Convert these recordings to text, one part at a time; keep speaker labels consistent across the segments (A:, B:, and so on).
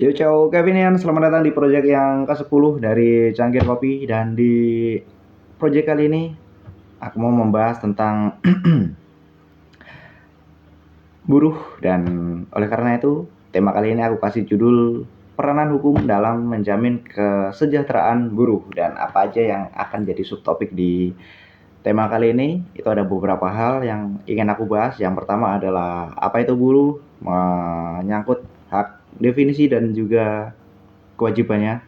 A: Yo, ciao Kevinian, selamat datang di project yang ke-10 dari Cangkir Kopi. Dan di project kali ini aku mau membahas tentang buruh. Dan oleh karena itu, tema kali ini aku kasih judul peranan hukum dalam menjamin kesejahteraan buruh. Dan apa aja yang akan jadi subtopik di tema kali ini, itu ada beberapa hal yang ingin aku bahas. Yang pertama adalah apa itu buruh, menyangkut hak, definisi dan juga kewajibannya,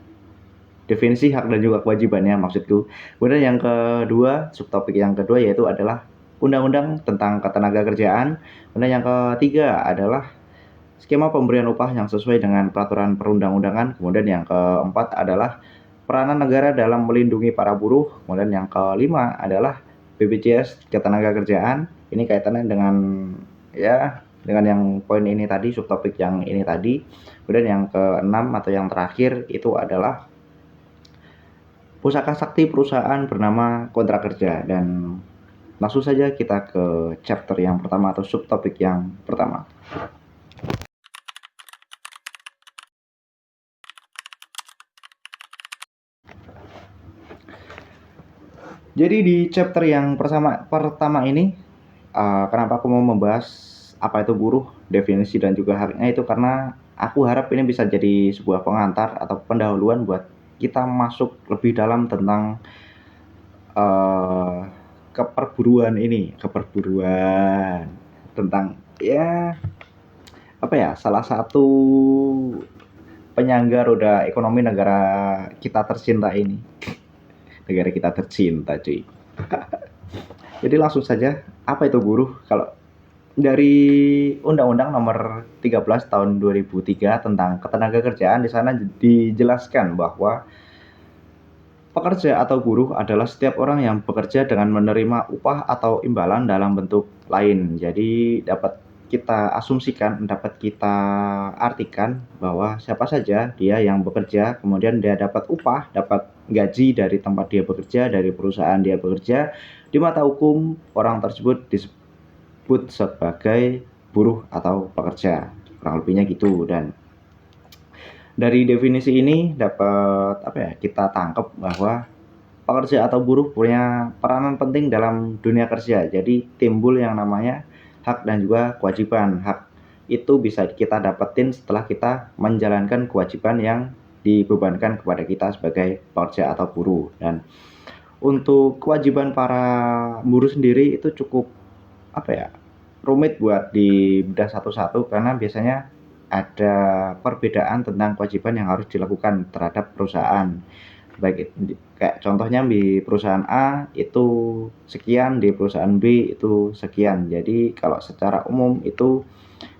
A: definisi hak dan juga kewajibannya maksudku. Kemudian yang kedua, subtopik yang kedua yaitu adalah undang-undang tentang ketenagakerjaan. Kemudian yang ketiga adalah skema pemberian upah yang sesuai dengan peraturan perundang-undangan. Kemudian yang keempat adalah peranan negara dalam melindungi para buruh. Kemudian yang kelima adalah BPJS ketenagakerjaan. Ini kaitannya dengan dengan yang poin ini tadi, subtopik yang ini tadi. Kemudian yang keenam atau yang terakhir itu adalah pusaka sakti perusahaan bernama kontrak kerja. Dan langsung saja kita ke chapter yang pertama atau subtopik yang pertama. Jadi di chapter yang pertama ini, kenapa aku mau membahas apa itu buruh, definisi dan juga haknya, itu karena aku harap ini bisa jadi sebuah pengantar atau pendahuluan buat kita masuk lebih dalam tentang keperburuan tentang salah satu penyangga roda ekonomi negara kita tercinta ini. Negara kita tercinta, cuy. Jadi langsung saja, apa itu buruh? Kalau dari Undang-Undang Nomor 13 Tahun 2003 tentang Ketenagakerjaan, di sana dijelaskan bahwa pekerja atau buruh adalah setiap orang yang bekerja dengan menerima upah atau imbalan dalam bentuk lain. Jadi dapat kita asumsikan, dapat kita artikan bahwa siapa saja dia yang bekerja, kemudian dia dapat upah, dapat gaji dari tempat dia bekerja, dari perusahaan dia bekerja, di mata hukum orang tersebut disebut sebagai buruh atau pekerja. Kurang lebihnya gitu. Dan dari definisi ini dapat kita tangkap bahwa pekerja atau buruh punya peranan penting dalam dunia kerja. Jadi timbul yang namanya hak dan juga kewajiban. Hak itu bisa kita dapetin setelah kita menjalankan kewajiban yang dibebankan kepada kita sebagai pekerja atau buruh. Dan untuk kewajiban para buruh sendiri itu cukup rumit buat dibedah satu-satu, karena biasanya ada perbedaan tentang kewajiban yang harus dilakukan terhadap perusahaan. Baik, kayak contohnya di perusahaan A itu sekian, di perusahaan B itu sekian. Jadi kalau secara umum itu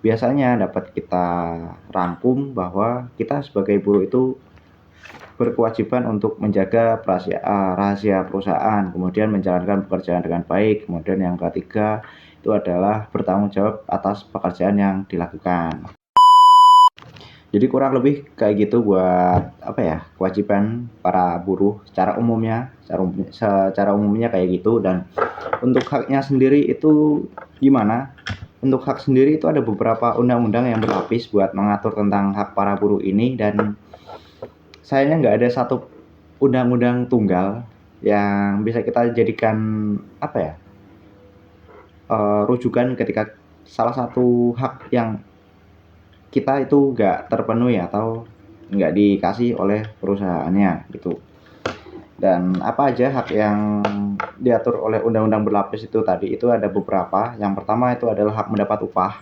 A: biasanya dapat kita rangkum bahwa kita sebagai buruh itu berkewajiban untuk menjaga rahasia perusahaan, kemudian menjalankan pekerjaan dengan baik. Kemudian yang ketiga itu adalah bertanggung jawab atas pekerjaan yang dilakukan. Jadi kurang lebih kayak gitu buat kewajiban para buruh secara umumnya kayak gitu. Dan untuk haknya sendiri itu gimana? Untuk hak sendiri itu ada beberapa undang-undang yang berlapis buat mengatur tentang hak para buruh ini, dan sayangnya nggak ada satu undang-undang tunggal yang bisa kita jadikan rujukan ketika salah satu hak yang kita itu nggak terpenuhi atau nggak dikasih oleh perusahaannya gitu. Dan apa aja hak yang diatur oleh undang-undang berlapis itu tadi, itu ada beberapa. Yang pertama itu adalah hak mendapat upah.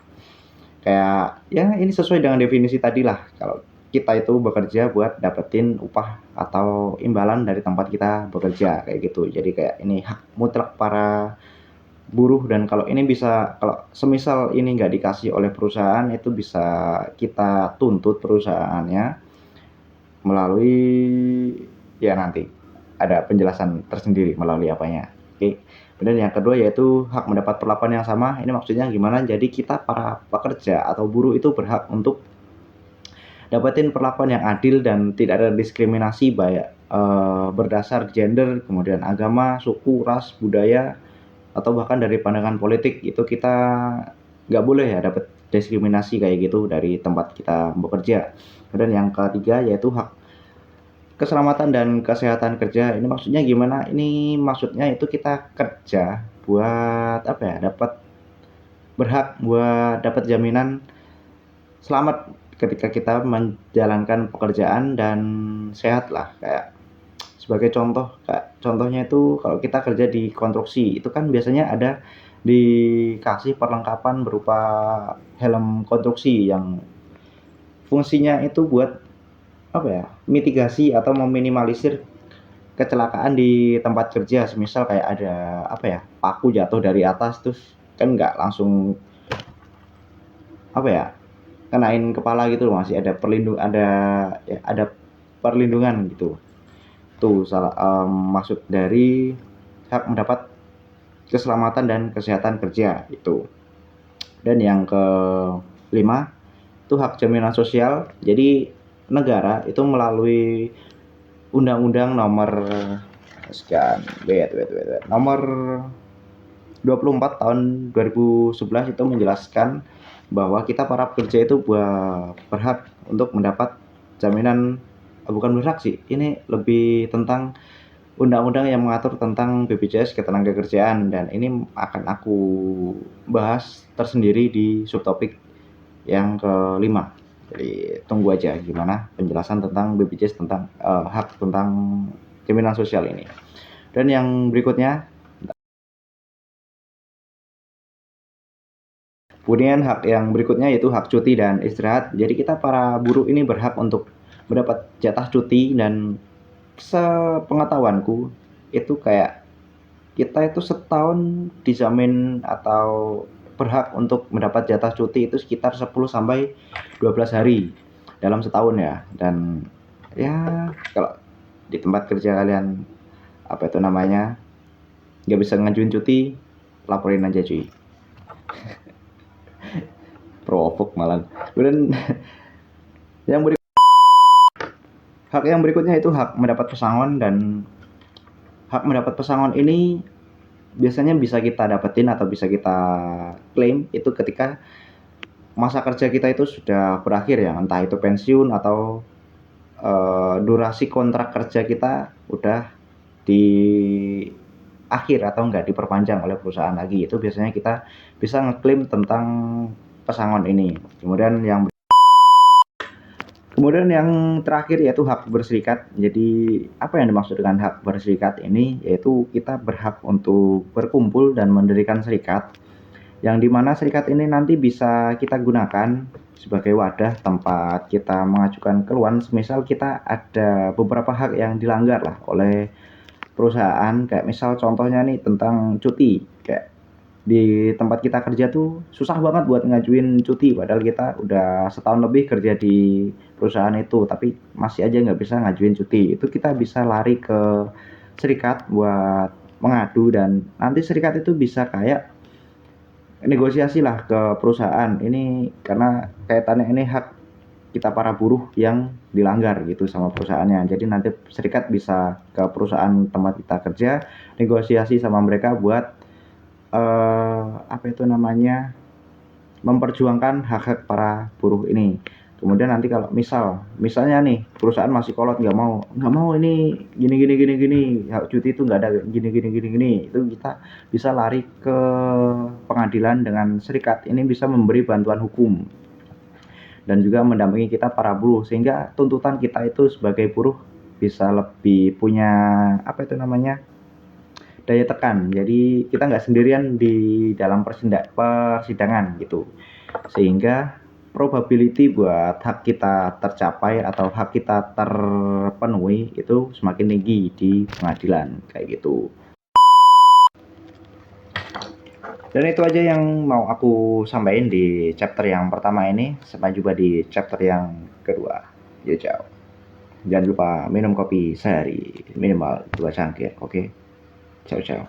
A: Kayak ini sesuai dengan definisi tadi lah, kalau kita itu bekerja buat dapetin upah atau imbalan dari tempat kita bekerja kayak gitu. Jadi kayak ini hak mutlak para buruh. Dan kalau semisal ini nggak dikasih oleh perusahaan, itu bisa kita tuntut perusahaannya melalui, nanti ada penjelasan tersendiri melalui apanya. Oke. Kemudian yang kedua yaitu hak mendapat perlakuan yang sama. Ini maksudnya gimana? Jadi kita para pekerja atau buruh itu berhak untuk dapetin perlakuan yang adil dan tidak ada diskriminasi berdasar gender, kemudian agama, suku, ras, budaya, atau bahkan dari pandangan politik. Itu kita nggak boleh dapat diskriminasi kayak gitu dari tempat kita bekerja. Dan yang ketiga yaitu hak keselamatan dan kesehatan kerja. Ini maksudnya gimana? Ini maksudnya itu kita kerja buat apa ya? Berhak buat dapat jaminan selamat ketika kita menjalankan pekerjaan dan sehat lah. Kayak sebagai contoh, kayak contohnya itu kalau kita kerja di konstruksi itu kan biasanya ada dikasih perlengkapan berupa helm konstruksi yang fungsinya itu buat apa ya, mitigasi atau meminimalisir kecelakaan di tempat kerja. Semisal kayak ada apa ya, paku jatuh dari atas terus kan nggak langsung apa ya, kenain kepala gitu loh, masih ada ada perlindungan gitu. Tuh salah maksud dari hak mendapat keselamatan dan kesehatan kerja itu. Dan yang kelima itu hak jaminan sosial. Jadi negara itu melalui Undang-Undang nomor nomor 24 tahun 2011 itu menjelaskan bahwa kita para pekerja itu berhak untuk mendapat jaminan, bukan berhak sih, ini lebih tentang undang-undang yang mengatur tentang BPJS Ketenagakerjaan, dan ini akan aku bahas tersendiri di subtopik yang kelima. Jadi tunggu aja gimana penjelasan tentang BPJS, tentang hak tentang jaminan sosial ini. Dan yang berikutnya, kemudian hak yang berikutnya yaitu hak cuti dan istirahat. Jadi kita para buruh ini berhak untuk mendapat jatah cuti, dan sepengetahuanku itu kayak kita itu setahun dijamin atau berhak untuk mendapat jatah cuti itu sekitar 10 sampai 12 hari dalam setahun ya. Dan ya kalau di tempat kerja kalian apa itu namanya nggak bisa ngajuin cuti, laporin aja cuy. Provok malah. Kemudian hak yang berikutnya itu hak mendapat pesangon. Dan hak mendapat pesangon ini biasanya bisa kita dapetin atau bisa kita klaim itu ketika masa kerja kita itu sudah berakhir ya, entah itu pensiun atau durasi kontrak kerja kita udah di akhir atau enggak diperpanjang oleh perusahaan lagi. Itu biasanya kita bisa ngeklaim tentang pesangon ini. Kemudian yang terakhir yaitu hak berserikat. Jadi apa yang dimaksud dengan hak berserikat ini? Yaitu kita berhak untuk berkumpul dan mendirikan serikat, yang dimana serikat ini nanti bisa kita gunakan sebagai wadah tempat kita mengajukan keluhan. Semisal kita ada beberapa hak yang dilanggar lah oleh perusahaan, kayak misal contohnya nih tentang cuti. Kayak di tempat kita kerja tuh susah banget buat ngajuin cuti, padahal kita udah setahun lebih kerja di perusahaan itu tapi masih aja nggak bisa ngajuin cuti. Itu kita bisa lari ke serikat buat mengadu, dan nanti serikat itu bisa kayak negosiasi lah ke perusahaan ini, karena kaitannya ini hak kita para buruh yang dilanggar gitu sama perusahaannya. Jadi nanti serikat bisa ke perusahaan tempat kita kerja, negosiasi sama mereka buat apa itu namanya, memperjuangkan hak-hak para buruh ini. Kemudian nanti kalau misalnya nih perusahaan masih kolot, nggak mau ini gini, hak cuti itu nggak ada gini, itu kita bisa lari ke pengadilan dengan serikat ini bisa memberi bantuan hukum dan juga mendampingi kita para buruh, sehingga tuntutan kita itu sebagai buruh bisa lebih punya apa itu namanya, daya tekan. Jadi kita nggak sendirian di dalam persidangan gitu, sehingga probability buat hak kita tercapai atau hak kita terpenuhi itu semakin tinggi di pengadilan kayak gitu. Dan itu aja yang mau aku sampaikan di chapter yang pertama ini. Sampai jumpa di chapter yang kedua. Yo ciao. Jangan lupa minum kopi sehari minimal 2 cangkir, oke? Ciao ciao.